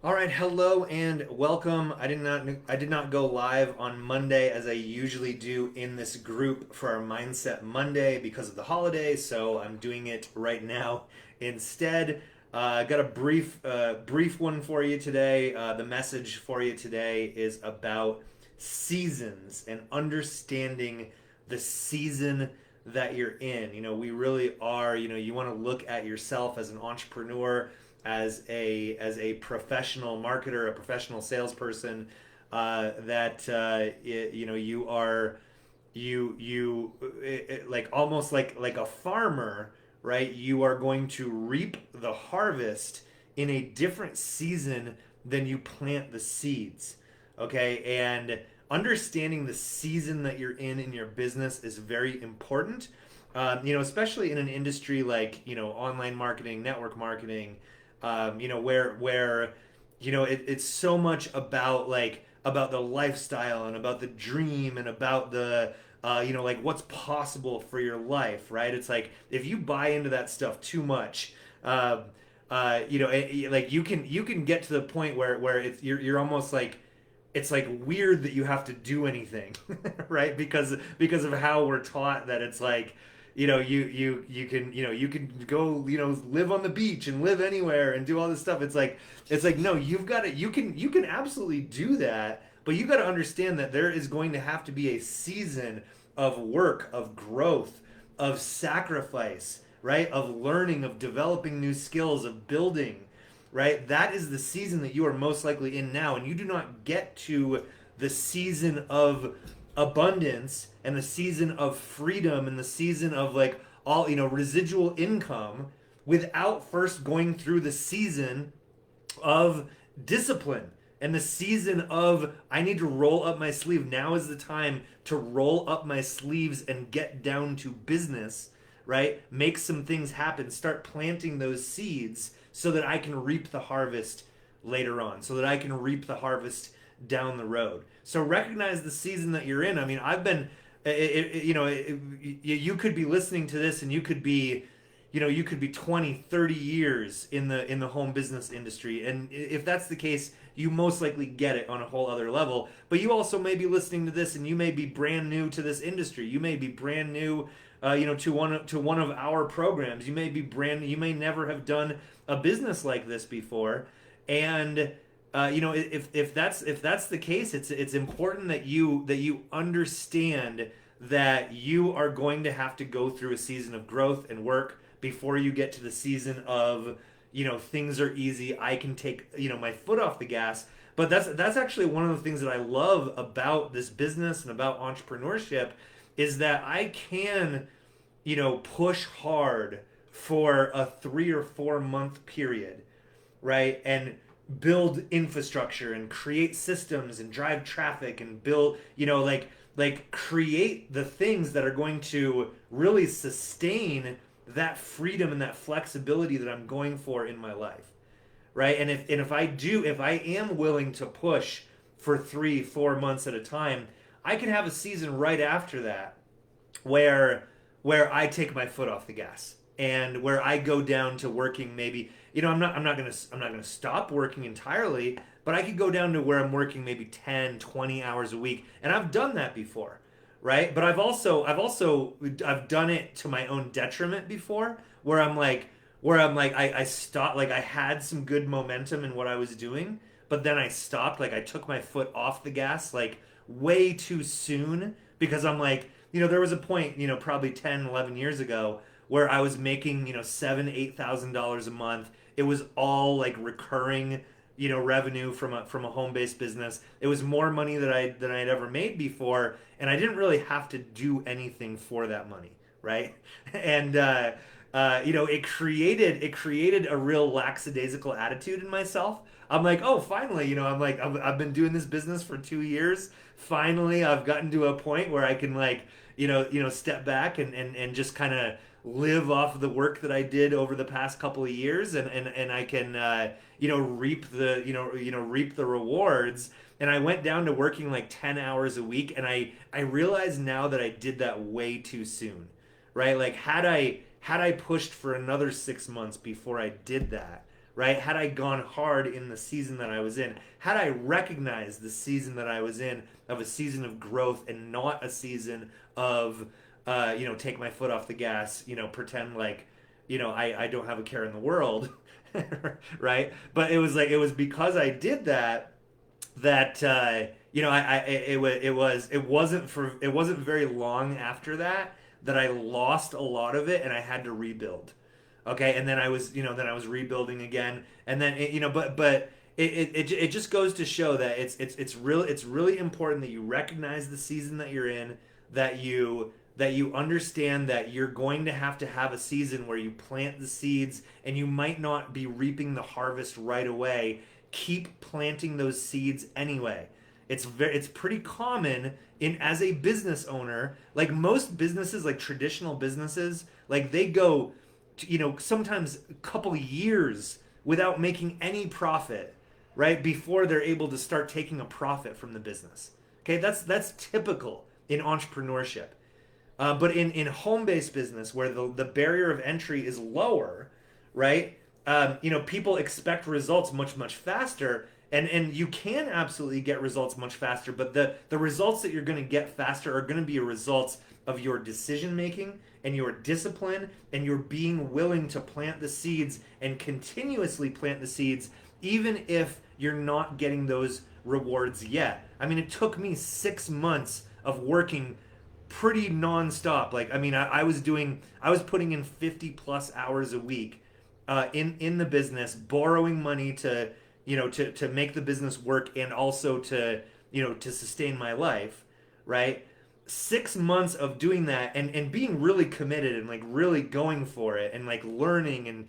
All right, hello and welcome. I did not go live on Monday as I usually do in this group for our Mindset Monday because of the holiday, so I'm doing it right now instead. I got a brief one for you today. The message for you today is about seasons and understanding the season that you're in. We really are. You want to look at yourself as an entrepreneur, as a professional marketer, a professional salesperson, that you are like almost like a farmer, right? You are going to reap the harvest in a different season than you plant the seeds. Okay, and understanding the season that you're in your business is very important. Especially in an industry like online marketing, network marketing, where it's so much about about the lifestyle and about the dream and about the like what's possible for your life, right? It's like if you buy into that stuff too much, like you can get to the point where you're almost like it's like weird that you have to do anything, right? Because of how we're taught that it's like you can go live on the beach and live anywhere and do all this stuff. It's like no, you've got to you can absolutely do that, but you got to understand that there is going to have to be a season of work, of growth, of sacrifice, right? Of learning, of developing new skills, of building, right? That is the season that you are most likely in now. And you do not get to the season of abundance and the season of freedom and the season of like all, residual income without first going through the season of discipline and the season of I need to roll up my sleeve. Now is the time to roll up my sleeves and get down to business, right? Make some things happen, start planting those seeds so that I can reap the harvest later on, so that I can reap the harvest down the road. So recognize the season that you're in. I mean, I've been you could be listening to this and you could be 20, 30 years in the home business industry, and if that's the case, you most likely get it on a whole other level. But you also may be listening to this and you may be brand new to this industry. You may be brand new to one of our programs. You may never have done a business like this before, and if that's the case, it's important that you understand that you are going to have to go through a season of growth and work before you get to the season of things are easy. I can take my foot off the gas. But that's actually one of the things that I love about this business and about entrepreneurship is that I can push hard for a 3 or 4 month period, right? And build infrastructure and create systems and drive traffic and build, create the things that are going to really sustain that freedom and that flexibility that I'm going for in my life, right? And if I am willing to push for 3, 4 months at a time, I can have a season right after that where I take my foot off the gas and where I go down to working maybe I'm not gonna stop working entirely, but I could go down to where I'm working maybe 10, 20 hours a week, and I've done that before, right? But I've done it to my own detriment before, where I'm like I stopped, like I had some good momentum in what I was doing, but then I stopped, like I took my foot off the gas like way too soon because I'm like, there was a point, probably 10, 11 years ago where I was making, $7,000, $8,000 a month. It was all like recurring, revenue from a home based business. It was more money than I'd ever made before, and I didn't really have to do anything for that money, right? And it created a real lackadaisical attitude in myself. I'm like, oh, finally, I've been doing this business for 2 years. Finally, I've gotten to a point where I can like, step back and just kind of live off of the work that I did over the past couple of years, and I can reap the rewards. And I went down to working like 10 hours a week, and I realize now that I did that way too soon, right? Like had I pushed for another 6 months before I did that, right? Had I gone hard in the season that I was in, had I recognized the season that I was in of a season of growth and not a season of, take my foot off the gas, pretend like, I don't have a care in the world, right? But it was because I did that that it wasn't very long after that that I lost a lot of it and I had to rebuild. Okay, and then I was rebuilding again, and then it just goes to show that it's really important that you recognize the season that you're in, that you understand that you're going to have a season where you plant the seeds and you might not be reaping the harvest right away. Keep planting those seeds anyway. It's pretty common in as a business owner, like most businesses, like traditional businesses, like they go sometimes a couple years without making any profit, right? Before they're able to start taking a profit from the business. Okay, that's typical in entrepreneurship. But in home-based business, where the barrier of entry is lower, right? People expect results much faster, and you can absolutely get results much faster. But the results that you're going to get faster are going to be a results of your decision making and your discipline and your being willing to plant the seeds and continuously plant the seeds, even if you're not getting those rewards yet. I mean, it took me 6 months of working pretty nonstop. Like, I mean, I was putting in 50 plus hours a week in the business, borrowing money to to make the business work and also to to sustain my life, right? 6 months of doing that and being really committed and like really going for it and like learning and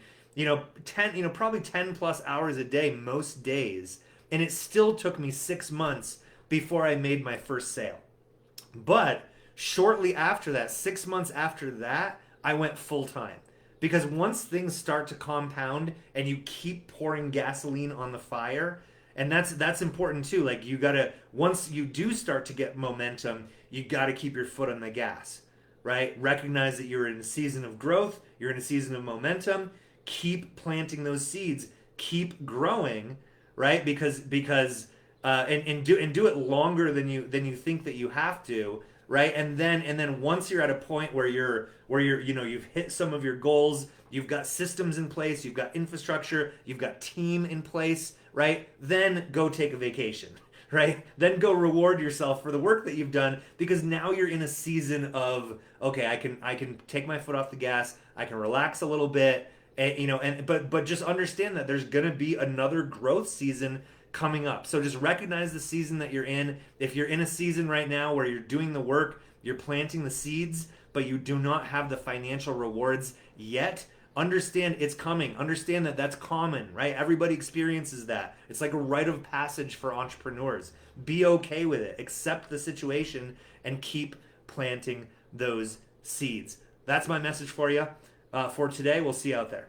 10 probably 10 plus hours a day most days, and it still took me 6 months before I made my first sale. But shortly after that, 6 months after that, I went full time. Because once things start to compound and you keep pouring gasoline on the fire, and that's important too. Like you gotta, once you do start to get momentum, you gotta keep your foot on the gas, right? Recognize that you're in a season of growth, you're in a season of momentum. Keep planting those seeds, keep growing, right? And do it longer than you think that you have to, right? And then once you're at a point where you're you've hit some of your goals, you've got systems in place, you've got infrastructure, you've got team in place, right? Then go take a vacation, right? Then go reward yourself for the work that you've done, because now you're in a season of, okay, I can take my foot off the gas, I can relax a little bit, and but just understand that there's going to be another growth season coming up. So just recognize the season that you're in. If you're in a season right now where you're doing the work, you're planting the seeds, but you do not have the financial rewards yet, understand it's coming. Understand that that's common, right? Everybody experiences that. It's like a rite of passage for entrepreneurs. Be okay with it. Accept the situation and keep planting those seeds. That's my message for you for today. We'll see you out there.